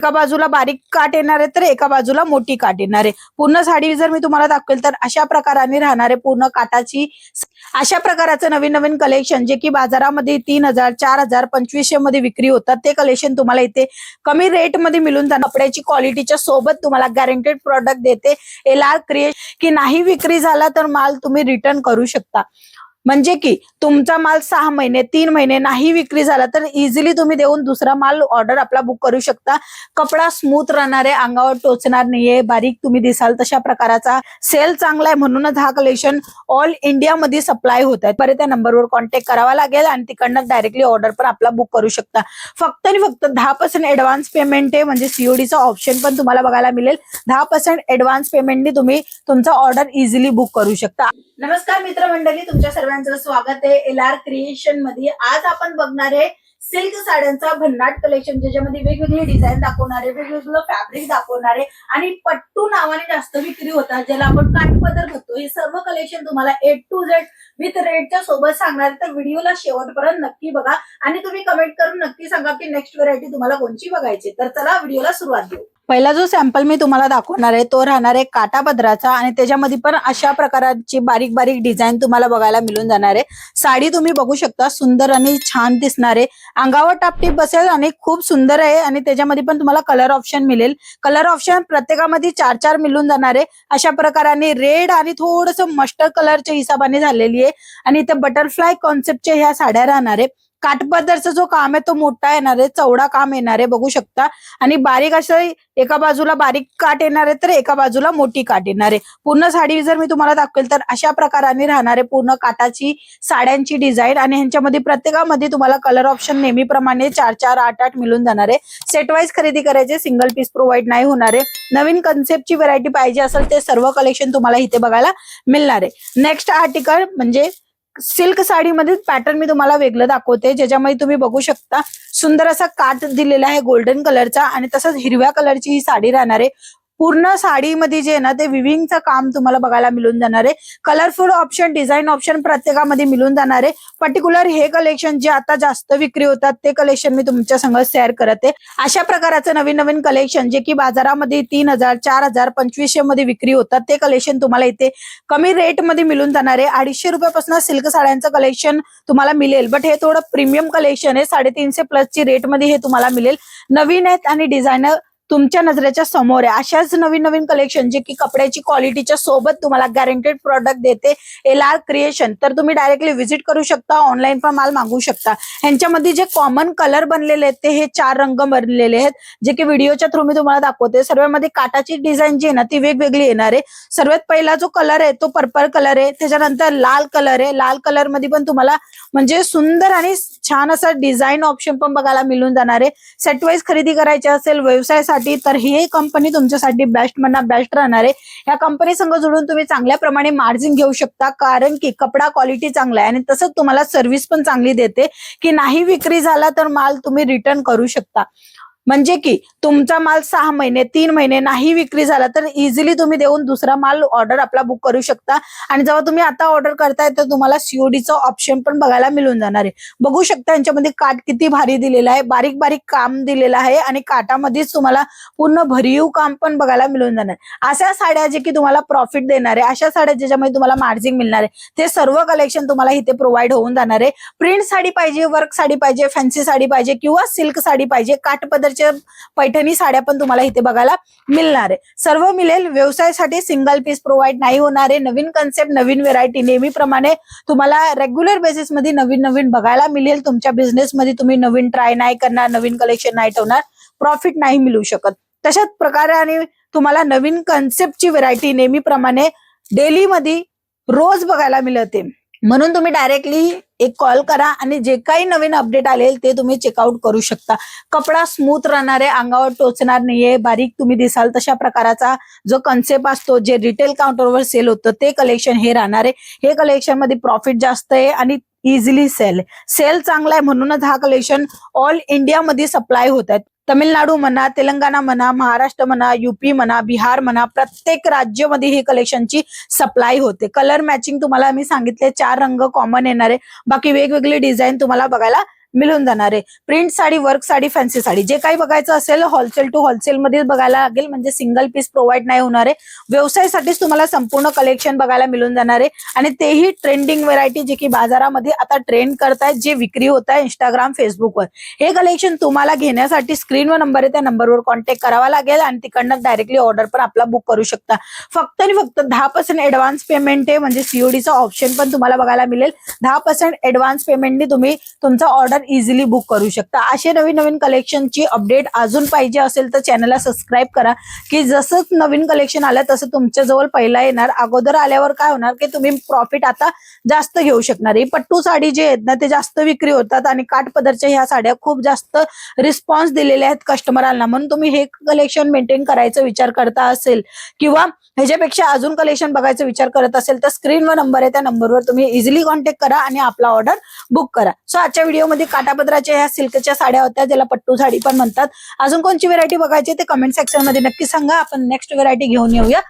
एका बाजूला बारीक काट येणार आहे तर एका बाजूला मोठी काट येणार आहे। पूर्ण साडी जर मी तुम्हाला दाखवेल तर अशा प्रकाराने राहणार आहे पूर्ण काटाची। अशा प्रकारचं नवीन नवीन कलेक्शन जे की बाजारामध्ये 3000 4000 2500 मध्ये विक्री होतात ते कलेक्शन तुम्हाला इथे कमी रेट मध्ये मिळून जाणार। कपड्याची क्वालिटीच्या सोबत तुम्हाला गॅरंटेड प्रोडक्ट देते LR क्रिएशन की नाही विक्री झाला तर माल तुम्ही रिटर्न करू शकता। म्हणजे की तुमचा माल 6 महिने 3 महिने नाही विक्री झाला तर इझिली तुम्ही देऊन दुसरा माल ऑर्डर आपला बुक करू शकता। कपडा स्मूथ राहणार आहे, अंगावर टोचणार नाहीये, बारीक तुम्ही दिसाल तशा प्रकाराचा सेल चांगला आहे म्हणूनच हा कलेक्शन ऑल इंडिया मध्ये सप्लाय होत आहे। परत त्या नंबरवर कॉन्टॅक्ट करावा लागेल आणि तिकडनं डायरेक्टली ऑर्डर पण आपला बुक करू शकता। फक्त आणि फक्त 10% ऍडव्हान्स पेमेंट आहे, म्हणजे सीओडीचा ऑप्शन पण तुम्हाला बघायला मिळेल। 10% ऍडव्हान्स पेमेंटने तुम्ही तुमचा ऑर्डर इझिली बुक करू शकता। नमस्कार मित्रमंडळी, तुमच्या सर्वांचं स्वागत आहे LR क्रिएशन मध्ये। आज आपण बघणार आहे सिल्क साड्यांचा भन्नाट कलेक्शन, ज्याच्यामध्ये वेगवेगळे डिझाईन दाखवणार आहे, वेगवेगळं फॅब्रिक दाखवणार आहे आणि पट्टू नावाने जास्त विक्री होतात ज्याला आपण काठपदर म्हणतो। हे सर्व कलेक्शन तुम्हाला A to Z विथ रेटच्या सोबत सांगणार आहे, तर व्हिडिओला शेवटपर्यंत नक्की बघा आणि तुम्ही कमेंट करून नक्की सांगा की नेक्स्ट व्हरायटी तुम्हाला कोणची बघायची। तर चला व्हिडिओला सुरुवात देऊ। पहिला जो सॅम्पल मी तुम्हाला दाखवणार आहे तो राहणार आहे काठापदराचा आणि त्याच्यामध्ये पण अशा प्रकारची बारीक बारीक डिझाईन तुम्हाला बघायला मिळून जाणार आहे। साडी तुम्ही बघू शकता, सुंदर आणि छान दिसणार आहे, अंगावर टापटीप बसेल आणि खूप सुंदर आहे आणि त्याच्यामध्ये पण तुम्हाला कलर ऑप्शन मिळेल। कलर ऑप्शन प्रत्येकामध्ये 4-4 मिळून जाणार आहे। अशा प्रकाराने रेड आणि थोडस मस्टर्ड कलरच्या हिसाबाने झालेली आहे आणि इथे बटरफ्लाय कॉन्सेप्टच्या ह्या साड्या राहणार आहे। काठपदरचा जो काम आहे तो मोठा येणार आहे, चौडा काम येणार आहे बघू शकता आणि बारीक असं एका बाजूला बारीक काट येणार आहे तर एका बाजूला मोठी काट येणार आहे। पूर्ण साडी जर मी तुम्हाला दाखवेल तर अशा प्रकाराने राहणार आहे पूर्ण काटाची साड्यांची डिझाईन आणि ह्यांच्यामध्ये प्रत्येकामध्ये तुम्हाला कलर ऑप्शन नेहमीप्रमाणे 4-4 8-8 मिळून जाणार आहे। सेट वाईज खरेदी करायचे, सिंगल पीस प्रोव्हाइड नाही होणार आहे। नवीन कन्सेप्टची व्हरायटी पाहिजे असेल ते सर्व कलेक्शन तुम्हाला इथे बघायला मिळणार आहे। नेक्स्ट आर्टिकल म्हणजे सिल्क साडीमध्ये पॅटर्न मी तुम्हाला वेगळं दाखवते, ज्याच्यामध्ये तुम्ही बघू शकता सुंदर असा काठ दिलेला आहे गोल्डन कलरचा आणि तसंच हिरव्या कलरची ही साडी राहणार आहे। पूर्ण साडीमध्ये जे आहे ना ते विविंगचं काम तुम्हाला बघायला मिळून जाणार आहे। कलरफुल ऑप्शन, डिझाईन ऑप्शन प्रत्येकामध्ये मिळून जाणार आहे। पर्टिक्युलर हे कलेक्शन जे आता जास्त विक्री होतात ते कलेक्शन मी तुमच्या संग शेअर करत आहे। अशा प्रकारचं नवीन नवीन कलेक्शन जे की बाजारामध्ये 3000 4000 2500 मध्ये विक्री होतात ते कलेक्शन तुम्हाला इथे कमी रेट मध्ये मिळून जाणार आहे। 250 रुपयापासून सिल्क साड्यांचं कलेक्शन तुम्हाला मिळेल, बट हे थोडं प्रीमियम कलेक्शन आहे। 350 प्लसची रेट मध्ये हे तुम्हाला मिळेल। नवीन आहेत आणि डिझायनर तुमच्या नजरेच्या समोर आहे। अशाच नवीन नवीन कलेक्शन जे की कपड्याची क्वालिटीच्या सोबत तुम्हाला गॅरंटेड प्रोडक्ट देते LR क्रिएशन, तर तुम्ही डायरेक्टली व्हिजिट करू शकता, ऑनलाईन पण माल मागवू शकता। ह्यांच्यामध्ये जे कॉमन कलर बनलेले आहेत ते हे 4 रंग बनलेले आहेत जे की व्हिडिओच्या थ्रू मी तुम्हाला दाखवते। सर्वांमध्ये काटाची डिझाईन जी आहे ना ती वेगवेगळी येणार आहे। सर्वात पहिला जो कलर आहे तो पर्पल कलर आहे, त्याच्यानंतर लाल कलर आहे। लाल कलर मध्ये पण तुम्हाला म्हणजे सुंदर आणि छान असा डिझाईन ऑप्शन पण बघायला मिळून जाणार आहे। सेट वाईज खरेदी करायची असेल व्यवसायासाठी तर ही कंपनी तुमच्यासाठी बेस्ट म्हणा बेस्ट राहणार आहे। या कंपनी संग जोडून तुम्ही चांगल्या प्रमाणे मार्जिन घेऊ शकता, कारण की कपडा क्वालिटी चांगला आहे आणि तसंच तुम्हाला सर्व्हिस पण चांगली देते की नाही विक्री झाला तर माल तुम्ही रिटर्न करू शकता। म्हणजे की तुमचा माल 6 महिने 3 महिने नाही विक्री झाला तर इझिली तुम्ही देऊन दुसरा माल ऑर्डर आपला बुक करू शकता आणि जेव्हा तुम्ही आता ऑर्डर करताय तर तुम्हाला सीओडीचा ऑप्शन पण बघायला मिळून जाणार आहे। बघू शकता यांच्यामध्ये काठ किती भारी दिलेला आहे, बारीक बारीक काम दिलेलं आहे आणि काठामध्येच तुम्हाला पूर्ण भरीव काम पण बघायला मिळून जाणार आहे। अशा साड्या जे की तुम्हाला प्रॉफिट देणार आहे, अशा साड्या ज्याच्यामध्ये तुम्हाला मार्जिन मिळणार आहे, ते सर्व कलेक्शन तुम्हाला इथे प्रोव्हाइड होऊन जाणार आहे। प्रिंट साडी पाहिजे, वर्क साडी पाहिजे, फॅन्सी साडी पाहिजे किंवा सिल्क साडी पाहिजे, काठपदर पैठणी साड्या पण तुम्हाला इथे बघायला मिळणार आहे। सर्व मिळेल। व्यवसायासाठी सिंगल पीस प्रोव्हाइड नाही होणार आहे। नवीन कन्सेप्ट, नवीन व्हेरायटी नेहमीप्रमाणे तुम्हाला रेग्युलर बेसिस मध्ये नवीन नवीन बघायला मिळेल। तुमच्या बिझनेस मध्ये तुम्ही नवीन ट्राय नाही करणार, नवीन कलेक्शन नाही ठेवणार, प्रॉफिट नाही मिळू शकत। तशाच प्रकारे आणि तुम्हाला नवीन कन्सेप्टची व्हेरायटी नेहमीप्रमाणे डेली मध्ये रोज बघायला मिळते, म्हणून तुम्ही डायरेक्टली एक कॉल करा आणि जे काही नवीन अपडेट आले ते तुम्ही चेकआउट करू शकता। कपडा स्मूथ राहणार आहे, अंगावर टोचणार नाहीये, बारीक तुम्ही दिसाल तशा प्रकाराचा जो कन्सेप्ट असतो जे रिटेल काउंटरवर सेल होतं ते कलेक्शन हे राहणार आहे। हे कलेक्शन मध्ये प्रॉफिट जास्त आहे आणि इझिली सेल चांगला आहे म्हणूनच हा कलेक्शन ऑल इंडिया मध्ये सप्लाय होत आहे। तमिळनाडू म्हणा, तेलंगणा म्हणा, महाराष्ट्र म्हणा, यूपी म्हणा, बिहार म्हणा, प्रत्येक राज्यामध्ये ही कलेक्शनची सप्लाय होते। कलर मॅचिंग तुम्हाला मी सांगितले 4 रंग कॉमन येणार आहे, बाकी वेगवेगळे डिझाईन तुम्हाला बघायला मिळून जाणार आहे. Print sari, work sari, fancy sari जे काही बघायचं असेल होलसेल टू होलसेल मध्ये बघायला लागेल, म्हणजे सिंगल पीस प्रोव्हाइड नाही होणार आहे. व्यवसायासाठीच तुम्हाला संपूर्ण कलेक्शन बघायला मिळून जाणार आहे आणि तेही ट्रेंडिंग व्हेरायटी जे की बाजारामध्ये आता ट्रेंड करतायत, जे विक्री होत आहे इंस्टाग्राम फेसबुकवर. हे कलेक्शन तुम्हाला घेण्यासाठी स्क्रीनवर नंबर आहे, त्या नंबरवर कॉन्टॅक्ट करावा लागेल आणि तिकडनं डायरेक्टली ऑर्डर पण आपला बुक करू शकता. फक्त आणि फक्त 10% ऍडव्हान्स पेमेंट आहे, म्हणजे सीओडीचा ऑप्शन पण तुम्हाला बघायला मिळेल. 10% ऍडव्हान्स पेमेंटने तुम्ही तुमचा ऑर्डर इझिली बुक करू शकता. असे नवीन नवीन कलेक्शनची अपडेट अजून पाहिजे असेल तर चॅनलला सबस्क्राईब करा, की जसं नवीन कलेक्शन आलं तसं तुमच्या जवळ पहिला येणार. अगोदर आल्यावर काय होणार की तुम्ही प्रॉफिट आता जास्त घेऊ शकणार आहे. पट्टू साडी जे आहेत ना ते जास्त विक्री होतात आणि काठपदरच्या ह्या साड्या खूप जास्त रिस्पॉन्स दिलेले आहेत कस्टमरांना, म्हणून तुम्ही हे कलेक्शन मेंटेन करायचा विचार करता असेल किंवा ह्याच्यापेक्षा अजून कलेक्शन बघायचा विचार करत असेल तर स्क्रीनवर नंबर आहे, त्या नंबरवर तुम्ही इझिली कॉन्टॅक्ट करा आणि आपला ऑर्डर बुक करा. सो आजच्या व्हिडिओमध्ये काठापदराच्या ह्या सिल्कच्या साड्या होत्या, ज्याला पट्टू साडी पण म्हणतात. अजून कोणची व्हेरायटी बघायची ते कमेंट सेक्शन मध्ये नक्की सांगा. आपण नेक्स्ट व्हेरायटी घेऊन येऊया.